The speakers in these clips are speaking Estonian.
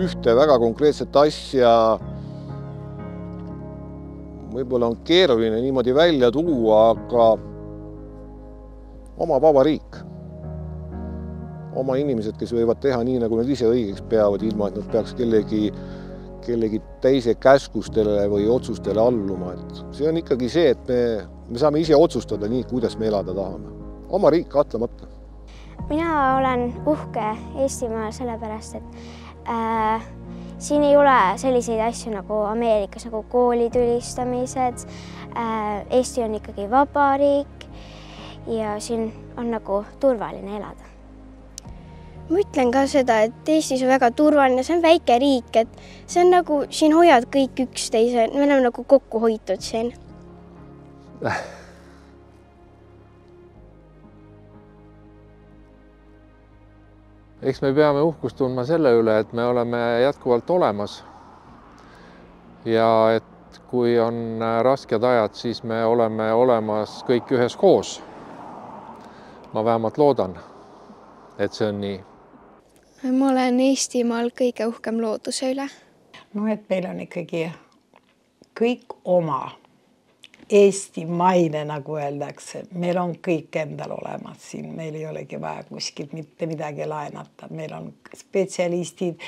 ühte väga konkreetset asja võib-olla on keeruline niimoodi välja tuua, aga oma vaba riik. Oma inimesed, kes võivad teha nii, nagu nad ise õigeks peavad, ilma et nad peaks kellegi teise käskustele või otsustele alluma. Et see on ikkagi see, et me saame ise otsustada nii, kuidas me elada tahame. Oma riik kahtlemata. Mina olen uhke Eestimaal sellepärast, et siin ei ole selliseid asju nagu Ameerikas, nagu koolitülistamised. Eesti on ikkagi vaba riik ja siin on nagu turvaline elada. Ma ütlen ka seda, et Eestis on väga turvaline, see on väike riik, et see on nagu, siin hoiad kõik üksteise, me oleme nagu kokku hoitud siin. Eks me peame uhkust tundma selle üle, et me oleme jätkuvalt olemas. Ja et kui on rasked ajad, siis me oleme olemas kõik ühes koos. Ma vähemalt loodan, et see on nii. Ma olen Eestimaal kõige uhkem looduse üle. No, et meil on ikkagi kõik oma. Eestimaine, nagu öeldakse. Meil on kõik endal olemas siin. Meil ei olegi vaja kuskilt mitte midagi laenata. Meil on spetsialistid,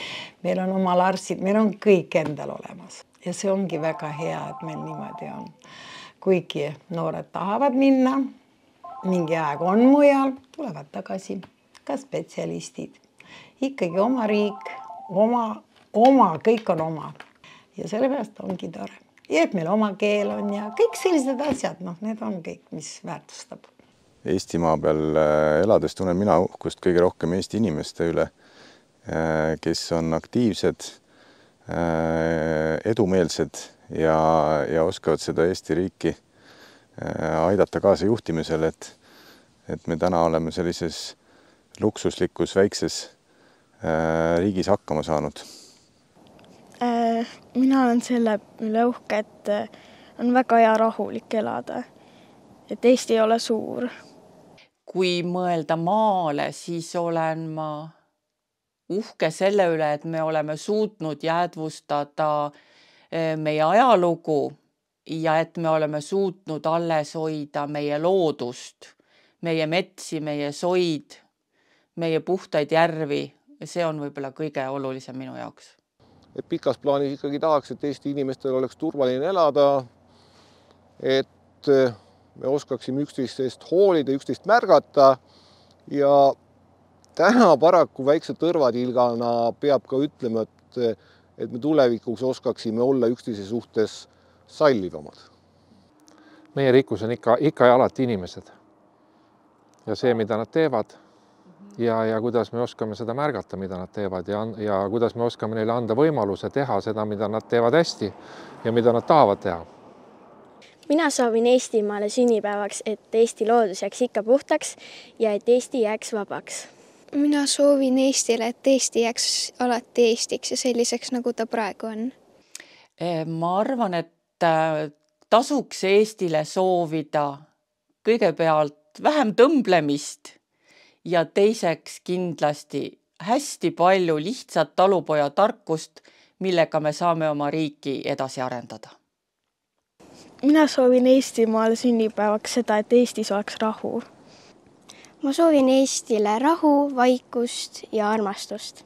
meil on omal arstid, meil on kõik endal olemas. Ja see ongi väga hea, et meil niimoodi on. Kuigi noored tahavad minna, mingi aeg on mujal, tulevad tagasi ka spetsialistid. Ikkagi oma riik, oma, kõik on oma. Ja sellepärast ongi tore. Ja et meil oma keel on ja kõik sellised asjad, need on kõik, mis väärtustab. Eestimaa peal elades tunnen mina uhkust kõige rohkem Eesti inimeste üle, kes on aktiivsed, edumeelsed ja oskavad seda Eesti riiki aidata kaasa juhtimisel, et me täna oleme sellises luksuslikus väikses riigis hakkama saanud. Mina olen selle üle uhke, et on väga hea rahulik elada, et Eesti ei ole suur. Kui mõelda maale, siis olen ma uhke selle üle, et me oleme suutnud jäädvustada meie ajalugu ja et me oleme suutnud alles hoida meie loodust, meie metsi, meie soid, meie puhtaid järvi. See on võib-olla kõige olulisem minu jaoks. Et pikas plaanis ikkagi tahaks, et Eesti inimestel oleks turvaline elada, et me oskaksime üksteisest hoolida, üksteist märgata ja täna paraku väikse tõrvatilgana peab ka ütlema, et me tulevikuks oskaksime olla üksteise suhtes sallivamad. Meie rikkus on ikka ja alati inimesed ja see, mida nad teevad. Ja kuidas me oskame seda märgata, mida nad teevad ja kuidas me oskame neile anda võimaluse teha seda, mida nad teevad hästi ja mida nad tahavad teha. Mina soovin Eestimaale sünnipäevaks, et Eesti loodus jääks ikka puhtaks ja et Eesti jääks vabaks. Mina soovin Eestile, et Eesti jääks alati Eestiks ja selliseks, nagu ta praegu on. Ma arvan, et tasuks Eestile soovida kõigepealt vähem tõmblemist ja teiseks kindlasti hästi palju lihtsat talupoja tarkust, millega me saame oma riiki edasi arendada. Mina soovin Eestimaale sünnipäevaks seda, et Eestis oleks rahu. Ma soovin Eestile rahu, vaikust ja armastust.